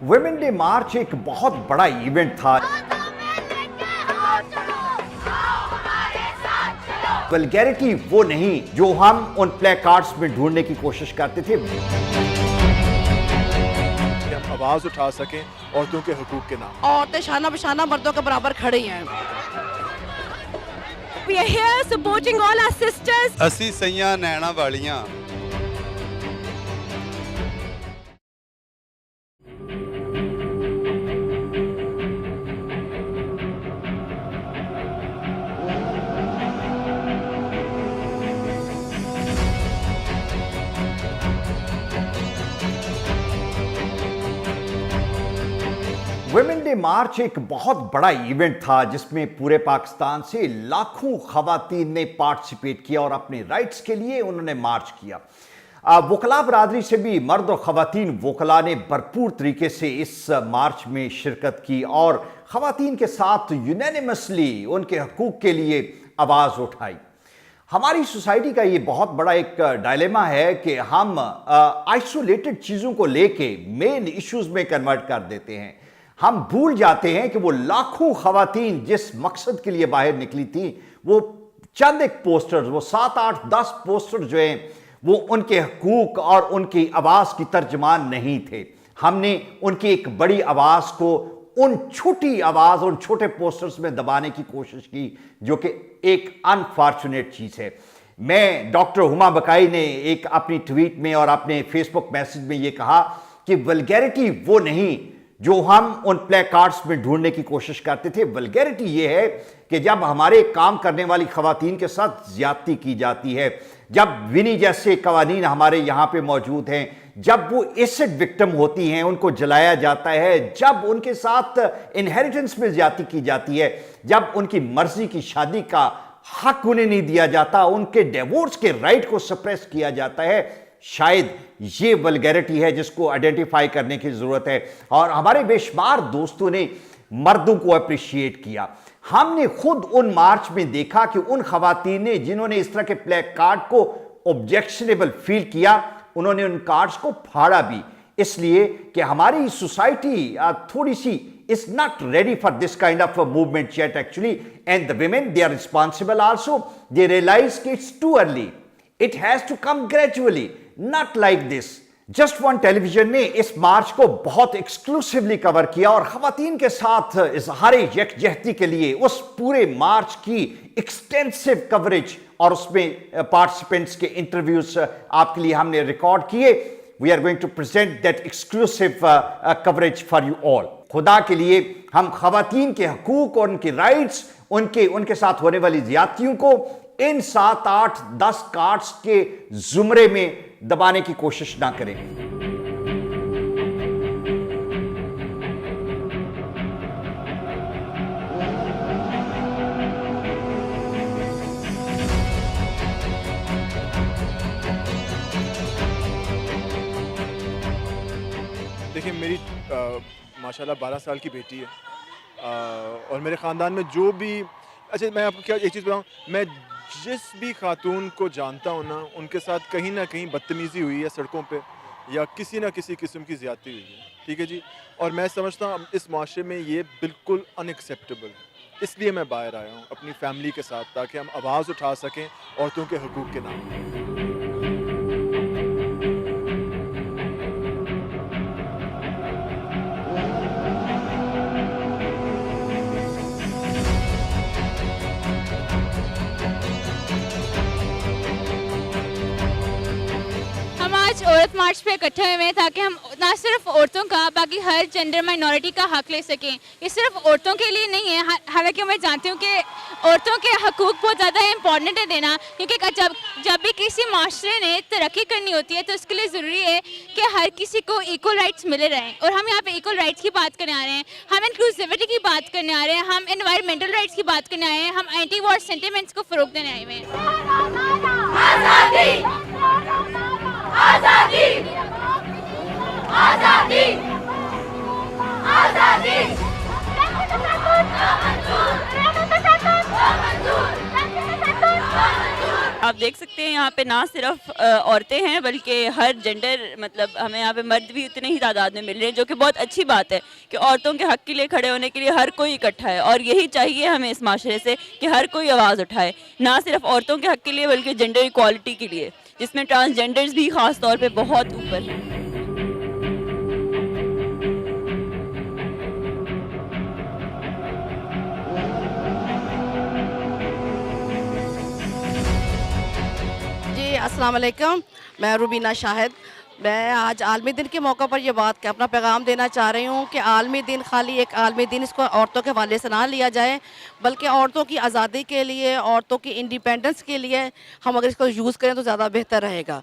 Women day मार्च एक बहुत बड़ा इवेंट था। वल्गैरिटी वो नहीं जो हम उन प्ले कार्ड्स में ढूंढने की कोशिश करते थे। हम आवाज उठा सकें औरतों के हुकूक के नाम। औरतें शाना बशाना मर्दों के बराबर खड़ी हैं। We are here supporting all our sisters. ਅਸੀਂ ਸਈਆਂ ਨੈਣਾ ਵਾਲੀਆਂ। वुमेन डे मार्च एक बहुत बड़ा इवेंट था जिसमें पूरे पाकिस्तान से लाखों खवातीन ने पार्टिसिपेट किया और अपने राइट्स के लिए उन्होंने मार्च किया। वकला बरादरी से भी मर्द और खवातीन वकला ने भरपूर तरीके से इस मार्च में शिरकत की और खवातीन के साथ यूनानिमसली उनके हकूक़ के लिए आवाज़ उठाई। हमारी सोसाइटी का ये बहुत बड़ा एक डायलेमा है कि हम आइसोलेटेड चीज़ों को लेके मेन इश्यूज़ में कन्वर्ट कर देते हैं। हम भूल जाते हैं कि वो लाखों खवातीन जिस मकसद के लिए बाहर निकली थी, वो चंद एक पोस्टर्स, वो 7, 8, 10 पोस्टर जो हैं वो उनके हकूक और उनकी आवाज़ की तर्जमान नहीं थे। हमने उनकी एक बड़ी आवाज़ को उन छोटी आवाज़, उन छोटे पोस्टर्स में दबाने की कोशिश की, जो कि एक अनफॉर्चुनेट चीज़ है। मैं डॉक्टर हुमा बकाई ने एक अपनी ट्वीट में और अपने फेसबुक मैसेज में ये कहा कि वल्गैरिटी वो नहीं जो हम उन प्ले कार्ड्स में ढूंढने की कोशिश करते थे। वल्गैरिटी ये है कि जब हमारे काम करने वाली खवातीन के साथ ज्यादती की जाती है, जब विनी जैसे कवानीन हमारे यहाँ पे मौजूद हैं, जब वो एसिड विक्टिम होती हैं, उनको जलाया जाता है, जब उनके साथ इनहेरिटेंस में ज्यादती की जाती है, जब उनकी मर्जी की शादी का हक उन्हें नहीं दिया जाता, उनके डिवोर्स के राइट को सप्रेस किया जाता है, शायद ये वल्गैरिटी है जिसको आइडेंटिफाई करने की जरूरत है। और हमारे बेशुमार दोस्तों ने मर्दों को अप्रिशिएट किया। हमने खुद उन मार्च में देखा कि उन खवातीन ने जिन्होंने इस तरह के प्ले कार्ड को ऑब्जेक्शनेबल फील किया, उन्होंने उन कार्ड्स को फाड़ा भी, इसलिए कि हमारी सोसाइटी थोड़ी सी is not ready for this kind of a movement yet actually, and the women, they are responsible also. They realize it's too early. It has to come gradually, not like this. Just One television ने इस मार्च को बहुत exclusively cover किया और खवातीन के साथ इजहारे यकजहती के लिए उस पूरे मार्च की एक्सटेंसिव कवरेज और उसमें पार्टिसिपेंट्स के इंटरव्यूज आपके लिए हमने रिकॉर्ड किए। We are going to present that exclusive coverage for you all. खुदा के लिए हम खवातीन के हकूक और उनके राइट्स, उनके साथ होने वाली ज्यादतियों को इन 7, 8, 10 कार्ड्स के जुमरे में दबाने की कोशिश ना करें। देखिए, मेरी माशाल्लाह 12 साल की बेटी है और मेरे ख़ानदान में जो भी, अच्छा मैं आपको क्या एक चीज़ बताऊँ, मैं जिस भी खातून को जानता हूँ ना, उनके साथ कहीं ना कहीं बदतमीज़ी हुई है सड़कों पे या किसी ना किसी किस्म की ज़्यादती हुई है, ठीक है जी। और मैं समझता हूँ इस माशरे में ये बिल्कुल अनएक्सेप्टेबल है। इसलिए मैं बाहर आया हूँ अपनी फैमिली के साथ, ताकि हम आवाज़ उठा सकें औरतों के हुकूक के नाम। औरत मार्च पे इकट्ठे हुए हैं ताकि हम ना सिर्फ औरतों का बाकी हर जेंडर माइनॉरिटी का हक ले सकें। ये सिर्फ औरतों के लिए नहीं है, हालांकि मैं जानती हूँ कि औरतों के हकूक़ बहुत ज़्यादा इंपॉर्टेंट है देना, क्योंकि जब भी किसी माशरे ने तरक्की करनी होती है तो उसके लिए ज़रूरी है कि हर किसी को इक्वल राइट्स मिले रहें। और हम यहाँ पे इक्वल राइट्स की बात करने आ रहे हैं, हम इंक्लूसिविटी की बात करने आ रहे हैं, हम एनवायरमेंटल राइट्स की बात करने आए हैं, हम एंटी वॉर सेंटिमेंट्स को फ़रोग़ देने आए हुए हैं। आज़ादी, आज़ादी, आज़ादी, आप देख सकते हैं यहाँ पे ना सिर्फ औरतें हैं बल्कि हर जेंडर, मतलब हमें यहाँ पे मर्द भी उतने ही तादाद में मिल रहे हैं, जो कि बहुत अच्छी बात है कि औरतों के हक के लिए खड़े होने के लिए हर कोई इकट्ठा है। और यही चाहिए हमें इस माशरे से कि हर कोई आवाज़ उठाए, ना सिर्फ औरतों के हक के लिए बल्कि जेंडर इक्वालिटी के लिए, जिसमें ट्रांसजेंडर्स भी ख़ास तौर पे बहुत ऊपर हैं। जी अस्सलाम वालेकुम, मैं रुबीना शाहिद। मैं आज आलमी दिन के मौके पर ये बात अपना पैगाम देना चाह रही हूँ कि आलमी दिन खाली एक आलमी दिन इसको औरतों के हवाले से ना लिया जाए, बल्कि औरतों की आज़ादी के लिए, औरतों की इंडिपेंडेंस के लिए हम अगर इसको यूज़ करें तो ज़्यादा बेहतर रहेगा।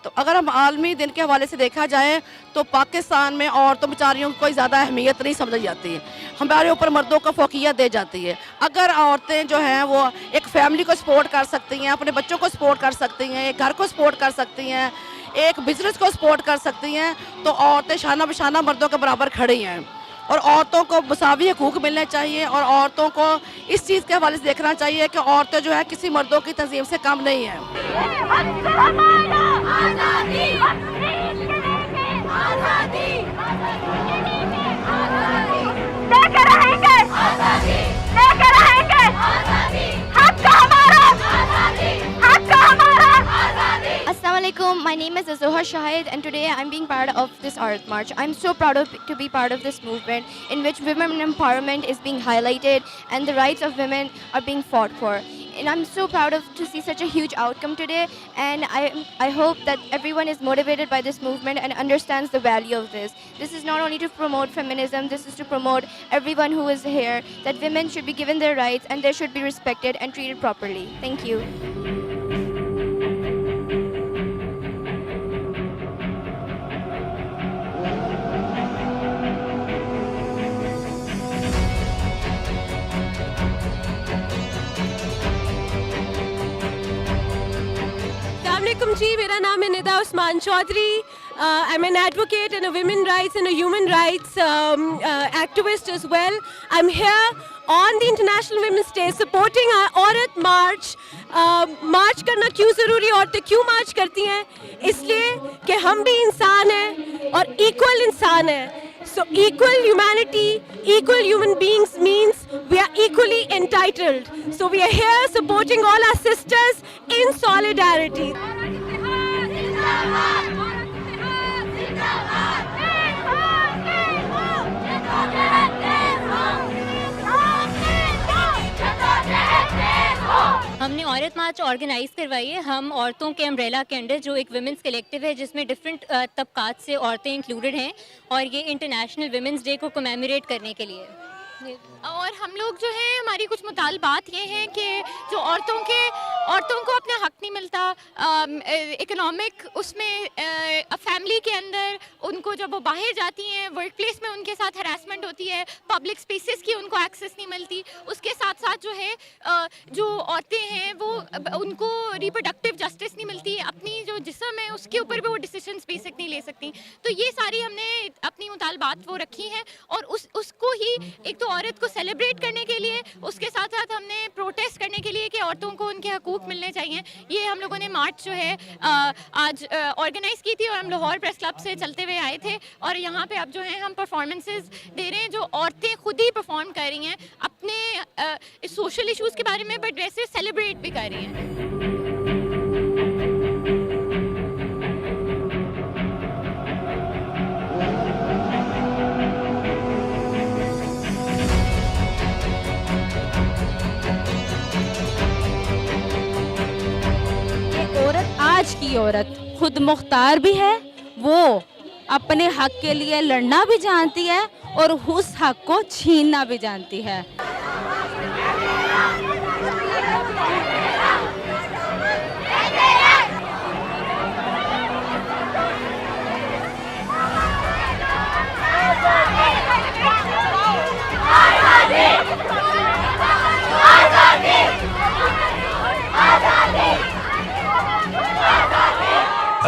तो अगर हम आलमी दिन के हवाले से देखा जाए तो पाकिस्तान में औरतों बेचारियों को कोई ज़्यादा अहमियत नहीं समझी जाती है, हमारे ऊपर मर्दों को फोकियत दे जाती है। अगर औरतें जो हैं वो एक फैमिली को सपोर्ट कर सकती हैं, अपने बच्चों को सपोर्ट कर सकती हैं, एक घर को सपोर्ट कर सकती हैं, एक बिज़नेस को सपोर्ट कर सकती हैं, तो औरतें शाना बशाना मर्दों के बराबर खड़ी हैं। और औरतों को मसावी हकूक़ मिलने चाहिए और औरतों को इस चीज़ के हवाले से देखना चाहिए कि औरतें जो है किसी मर्दों की तंजीम से कम नहीं हैं। Assalamualaikum. My name is Azohar Shahid, and today I'm being part of this Art March. I'm so proud to be part of this movement in which women empowerment is being highlighted and the rights of women are being fought for. And I'm so proud to see such a huge outcome today, and I hope that everyone is motivated by this movement and understands the value of this. This is not only to promote feminism, this is to promote everyone who is here, that women should be given their rights and they should be respected and treated properly. Thank you. अस्सलामुअलैकुम जी, मेरा नाम है Nida Usman Chaudhary. I am an advocate and a women rights and a human rights activist as well. I'm here on the International Women's Day supporting our औरत मार्च। मार्च करना क्यों ज़रूरी, औरतें क्यों मार्च करती हैं? इसलिए कि हम भी इंसान हैं और इक्वल इंसान हैं। So equal humanity, equal human beings means we are equally entitled. So we are here supporting all our sisters in solidarity. हमने औरत मार्च ऑर्गेनाइज करवाई है। हम औरतों के अम्ब्रेला के अंडर, जो एक वुमेंस कलेक्टिव है जिसमें डिफरेंट तबकात से औरतें इंक्लूडेड हैं, और ये इंटरनेशनल वुमेंस डे को कमेमोरेट करने के लिए। और हम लोग जो है, हमारी कुछ मुतालबात ये हैं कि जो औरतों को अपना हक नहीं मिलता इकोनॉमिक, उसमें फैमिली के अंदर उनको जब वो बाहर जाती हैं, वर्क प्लेस में उनके साथ हरासमेंट होती है, पब्लिक स्पेसेस की उनको एक्सेस नहीं मिलती। उसके साथ साथ जो है जो औरतें हैं वो उनको रिप्रोडक्टिव जस्टिस नहीं मिलती, अपनी जो जिस्म है उसके ऊपर भी वो डिसीजंस बेसिक नहीं ले सकती। तो ये सारी हमने अपनी मुतालबात वो रखी हैं, और उसको ही एक तो औरत को सेलिब्रेट करने के लिए, उसके साथ साथ हमने प्रोटेस्ट करने के लिए कि औरतों को उनके हकूक़ मिलने चाहिए। ये हम लोगों ने मार्च जो है आज ऑर्गेनाइज की थी, और हम लाहौर प्रेस क्लब से चलते हुए आए थे। और यहाँ पे अब जो है हम परफॉर्मेंसेस दे रहे हैं, जो औरतें खुद ही परफॉर्म कर रही हैं अपने सोशल इश्यूज़ के बारे में, बट वैसे सेलिब्रेट भी कर रही हैं। आज की औरत खुद मुख्तार भी है, वो अपने हक के लिए लड़ना भी जानती है और उस हक को छीनना भी जानती है।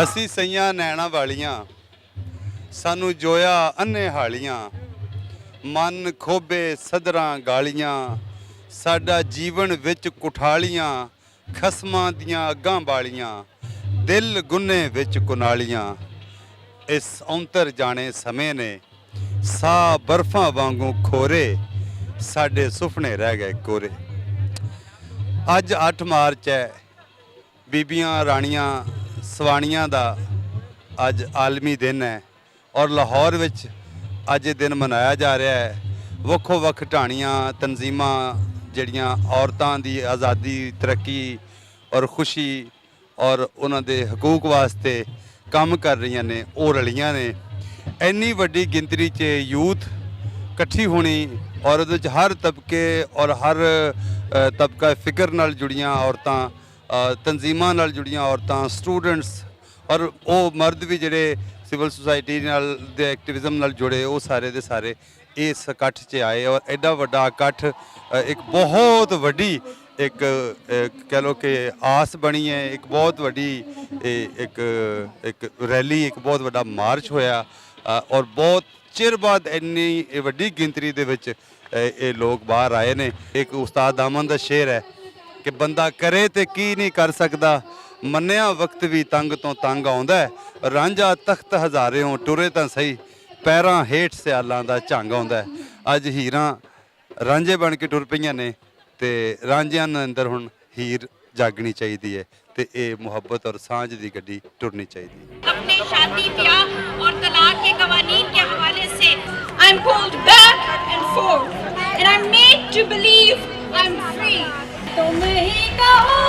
ਅਸੀਂ ਸਈਆਂ ਨੈਣਾ ਵਾਲੀਆਂ, ਸਾਨੂੰ ਜੋਇਆ ਅੰਨੇ ਹਾਲੀਆਂ, ਮਨ ਖੋਬੇ ਸਦਰਾਂ ਗਾਲੀਆਂ, ਸਾਡਾ ਜੀਵਨ ਵਿੱਚ ਕੁਠਾਲੀਆਂ, ਖਸਮਾਂ ਦੀਆਂ ਅੱਗਾਂ ਵਾਲੀਆਂ ਦਿਲ ਗੁੰਨੇ ਵਿੱਚ ਕੁਨਾਲੀਆਂ ਇਸ ਔਂਤਰ ਜਾਣੇ ਸਮੇਂ ਨੇ ਸਾਹ ਬਰਫਾਂ ਵਾਂਗੂ ਖੋਰੇ ਸਾਡੇ ਸੁਪਨੇ ਰਹਿ ਗਏ ਕੋਰੇ। ਅੱਜ 8 ਮਾਰਚ ਹੈ, ਬੀਬੀਆਂ ਰਾਣੀਆਂ ਸਵਾਣੀਆਂ ਦਾ ਅੱਜ ਆਲਮੀ ਦਿਨ ਹੈ ਔਰ ਲਾਹੌਰ ਵਿੱਚ ਅੱਜ ਇਹ ਦਿਨ ਮਨਾਇਆ ਜਾ ਰਿਹਾ ਹੈ। ਵੱਖੋ ਵੱਖ ਢਾਣੀਆਂ ਤਨਜ਼ੀਮਾਂ ਜਿਹੜੀਆਂ ਔਰਤਾਂ ਦੀ ਆਜ਼ਾਦੀ ਤਰੱਕੀ ਔਰ ਖੁਸ਼ੀ ਔਰ ਉਹਨਾਂ ਦੇ ਹਕੂਕ ਵਾਸਤੇ ਕੰਮ ਕਰ ਰਹੀਆਂ ਨੇ, ਉਹ ਰਲੀਆਂ ਨੇ। ਇੰਨੀ ਵੱਡੀ ਗਿਣਤੀ 'ਚ ਯੂਥ ਇਕੱਠੀ ਹੋਣੀ ਔਰ ਉਹਦੇ 'ਚ ਹਰ ਤਬਕੇ ਔਰ ਹਰ ਤਬਕਾ ਫਿਕਰ ਨਾਲ ਜੁੜੀਆਂ ਔਰਤਾਂ, ਤਨਜ਼ੀਮਾਂ ਨਾਲ ਜੁੜੀਆਂ ਔਰਤਾਂ, ਸਟੂਡੈਂਟਸ ਔਰ ਉਹ ਮਰਦ ਵੀ ਜਿਹੜੇ ਸਿਵਲ ਸੁਸਾਇਟੀ ਨਾਲ ਦੇ ਐਕਟਿਵਿਜ਼ਮ ਨਾਲ ਜੁੜੇ, ਉਹ ਸਾਰੇ ਦੇ ਸਾਰੇ ਇਸ ਇਕੱਠ 'ਚ ਆਏ ਔਰ ਐਡਾ ਵੱਡਾ ਇਕੱਠ ਇੱਕ ਬਹੁਤ ਵੱਡੀ ਇੱਕ ਕਹਿ ਲਓ ਕਿ ਆਸ ਬਣੀ ਹੈ। ਇੱਕ ਬਹੁਤ ਵੱਡੀ ਇੱਕ ਰੈਲੀ, ਇੱਕ ਬਹੁਤ ਵੱਡਾ ਮਾਰਚ ਹੋਇਆ ਔਰ ਬਹੁਤ ਚਿਰ ਬਾਅਦ ਇੰਨੀ ਵੱਡੀ ਗਿਣਤੀ ਦੇ ਵਿੱਚ ਇਹ ਲੋਕ ਬਾਹਰ ਆਏ ਨੇ। ਇੱਕ ਉਸਤਾਦ ਦਾਮਨ ਦਾ ਸ਼ੇਰ ਹੈ ਕਿ ਬੰਦਾ ਕਰੇ ਤੇ ਕੀ ਨਹੀਂ ਕਰ ਸਕਦਾ, ਮੰਨਿਆ ਵਕਤ ਵੀ ਤੰਗ ਤੋਂ ਤੰਗ ਆਉਂਦਾ, ਰਾਂਝਾ ਤਖਤ ਹਜ਼ਾਰਿਓਂ ਟੁਰੇ ਤਾਂ ਸਹੀ, ਪੈਰਾਂ ਹੇਠ ਸਿਆਲਾਂ ਦਾ ਝੰਗ ਆਉਂਦਾ। ਅੱਜ ਹੀਰਾਂ ਰਾਂਝੇ ਬਣ ਕੇ ਟੁਰ ਪਈਆਂ ਨੇ ਤੇ ਰਾਂਝਿਆਂ ਦੇ ਅੰਦਰ ਹੁਣ ਹੀਰ ਜਾਗਣੀ ਚਾਹੀਦੀ ਹੈ ਤੇ ਇਹ ਮੁਹੱਬਤ और सांझ ਦੀ ਗੱਡੀ ਟੁਰਨੀ ਚਾਹੀਦੀ है। अपने शादी ब्याह और तलाक के कवानीन के हवाले से I'm pulled back and forth and I'm made to believe I'm free। तुम ही कहो